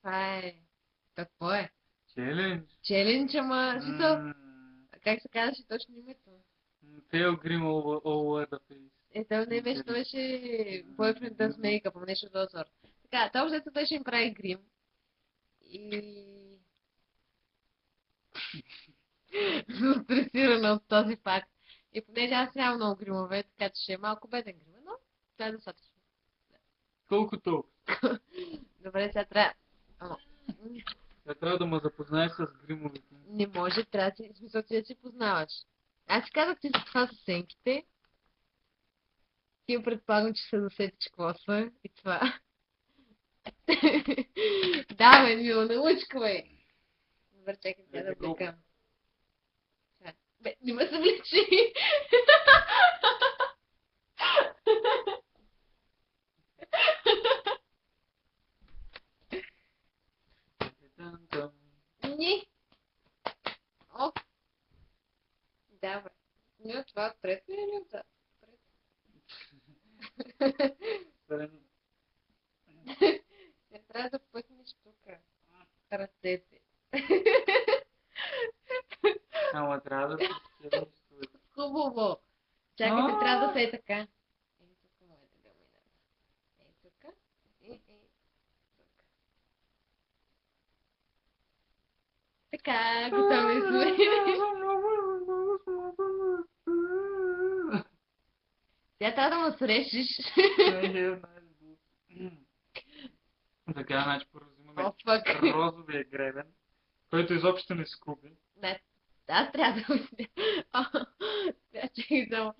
Това е... Какво е? Челендж. Челендж, ама... Смисъл, М, как се казваше точно името? Pale Grim all over the face. То не беше, то беше Boyfriend Does Makeup, ама нещо от този сорт. Така, то общо беше им прави грим. И... Стресирана от този факт. И понеже аз нямам много гримове, така че ще е малко беден грим, но това е достатъчно. Колкото. Добре, сега трябва... Ама, Я трябва да ме запознаеш с гримовете. не може, трябва да си, в смисъл ти да си познаваш. Аз си казах, че това са сенките. Ти предполагам, че се досетиш какво са и това. Да, бе, Мила, научка, бе. Добре, чакай сега да блекам. Бе, не ме съвлечи. Ни. О. Да, бе. Не, това отпред ли или отзад? Не трябва да пъснеш тук. Ръцете. Ама трябва да се стираш. Хубаво. Чакайте, трябва да се е така. Ей, тук моите да минат. Ей, тук. Ей, тук. Така, готови сме. Тя трябва да ме срещиш. Така, значи поразумаме О, фък. розовия гребен, който изобщо не скуби. Не, аз трябва да мисля. Трябва, чакай само.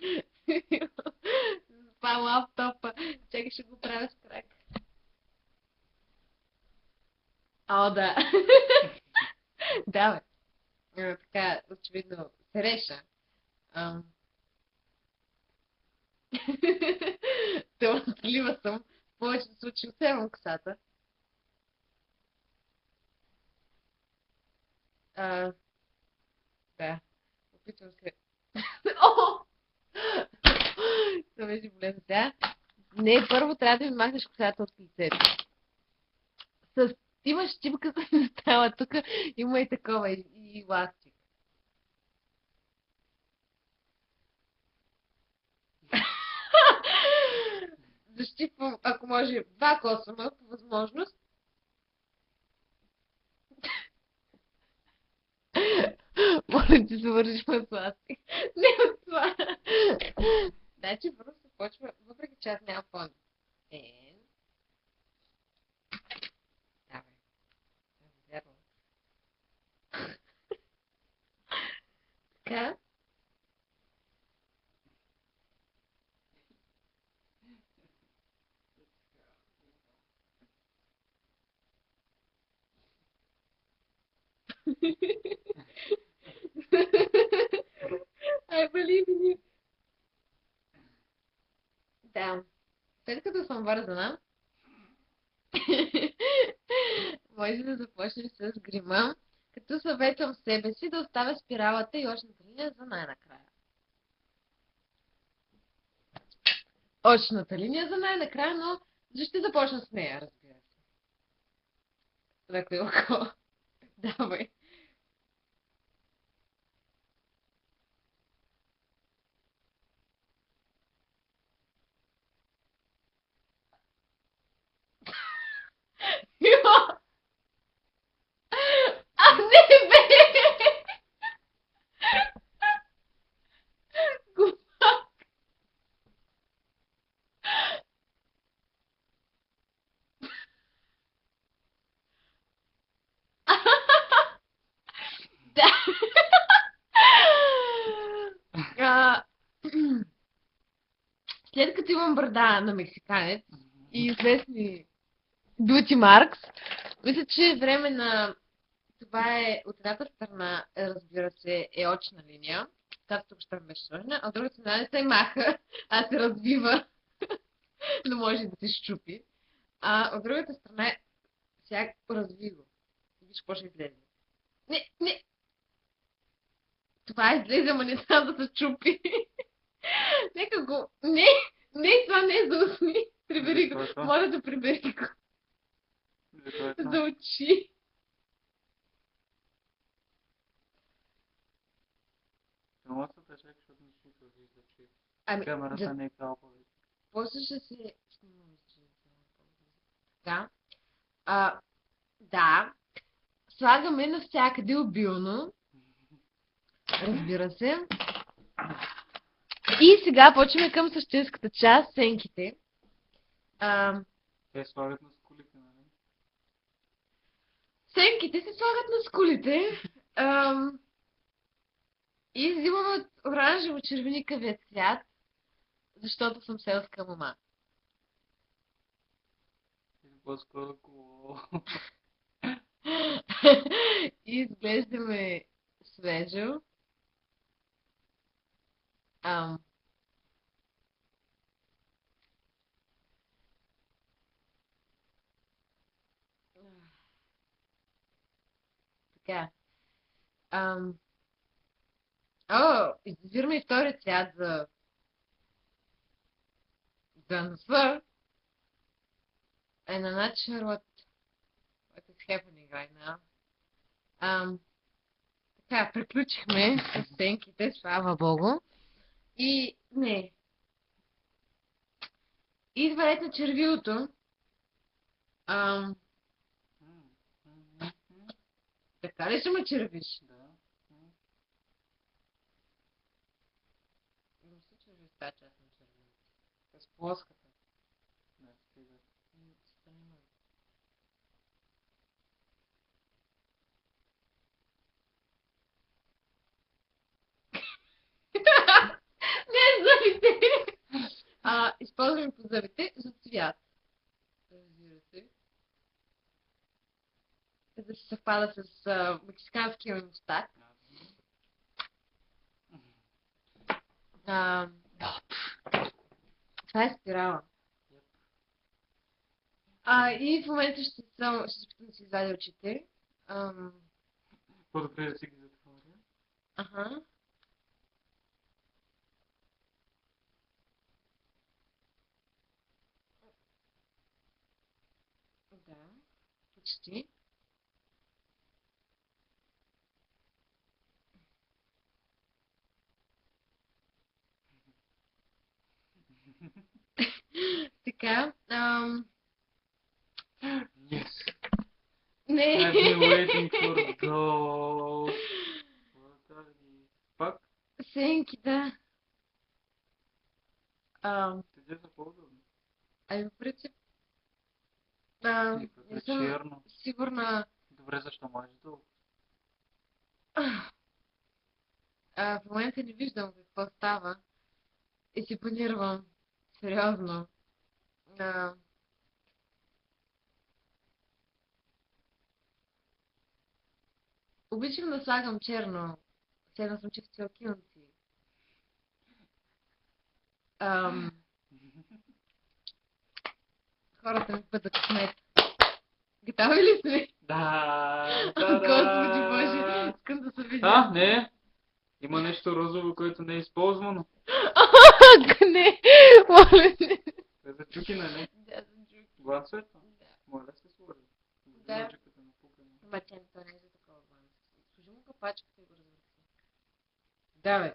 Това лаптопа. Чакай, ще го правя с крак. О, да. Да, бе. Така, очевидно, се реша. Талантлива съм. В повечето случаи отсевам косата. Да. Опитвам се. О! Това беше болезнен. Да. Не, първо трябва да ми махнеш косата от лицето. Имаш щипка за стала. Тук има и такова, и ластик. Защипвам, ако може, 2 косама по възможност. Моля ти се вържиш с ластик. Не от това. Значи първо се почва, въпреки че аз нямам фон. Давай. Вярвам. Така. I believe in you. Да. След като съм вързана, може да започнеш с грима, като съветвам себе си да оставя спиралата и очната линия за най-накрая. Очната линия за най-накрая, но защо започна с нея, разбира се. Леко и око. Давай. А не, бе! Глупак! Да. След като имам брада на мексиканец и известни beauty marks, мисля, че е време на... Това е от едната страна, разбира се, е очна линия, както тук ще беше сложена, а от другата страна не се маха, а се развива, но може да се щупи. А от другата страна е сега разви го. Виж какво ще излезе. Не! Това излезе, ама не знам да се чупи. Нека го... Не, това не е за усни. Прибери го. Моля да прибери го. Това е За това. очи. Много се тъжак, защото не си го вижда, че Ами, камерата не е калпа. после ще се снимаме с така. Да. Слагаме навсякъде обилно. Разбира се. И сега почваме към същинската част, сенките. Те слагат на скулите, нали? Сенките се слагат на скулите. И взимаме от оранжево-червеникавия цвят, защото съм селска мама. Или по-скоро коло. И изглеждаме свежо. Така. Избираме и втори цвят за носа. And I'm not sure what is happening right now. Така, приключихме с сенките, слава богу. И не. Идва ред на червилото. Така ли ще ме червиш? Да. Не се черви с тази част на червилото. С плоската. Да, стига. Не зъбите! Използваме по зъбите за цвят. Разбира се. За да се съвпада с мексиканския мустак. Това е спирала. И в момента ще се питам да си извадя очите. По-добре да си ги затворя. Аха. Да, почти. Така. Yes. Не. I've been waiting for those. What are these? Пак? Сенки, да. Те са по-удобни. В принцип. Като Не е съм черно. сигурна. Добре, защо мажеш долу? В момента не виждам какво става. И се панирвам. Сериозно. Обичам да слагам черно. Седна съм чисто целкинци. Хората ми пътат късмет. Готови ли сме? Да. Господи Боже, искам да се видя. Не. Има нещо розово, което не е използвано. Не, моля не. Те за чуки, нали? Да, за джуки. Глад светва? Да. Моля се сложи. Да. Джуката на пукане. Ама тя не е за такова банк. Служи му капачката и го развърти. Да, бе.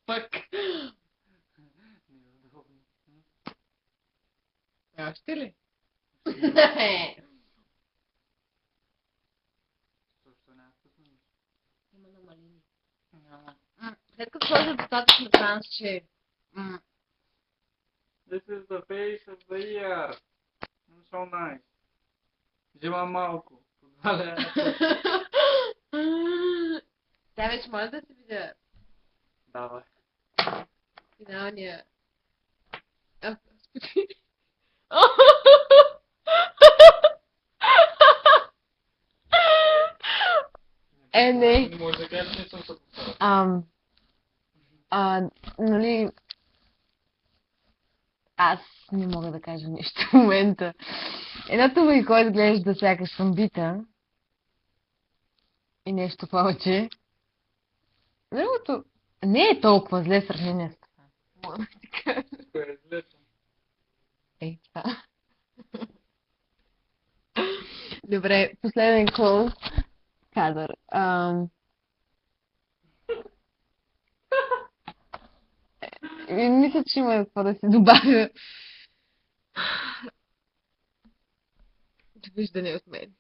Пък. Неудобно. Още ли? Защо не е вкусно? Има намалини. Няма. След като сложа достатъчно транс, че... This is the face of the year. I'm so nice. Взимам малко. По 2 лева. Тя вече може да се видя Давай. финалния... Не. Не може да кажеш, не съм се повторил. Нали, аз не мога да кажа нищо в момента. Едното ми, което изглежда сякаш съм бита и нещо повече. Другото не е толкова зле в сравнение с това. Мога да ти кажа. Кое е злето? Това. Добре, последен клоус кадър. Мисля, че има какво да се добавя. Довиждане от мен.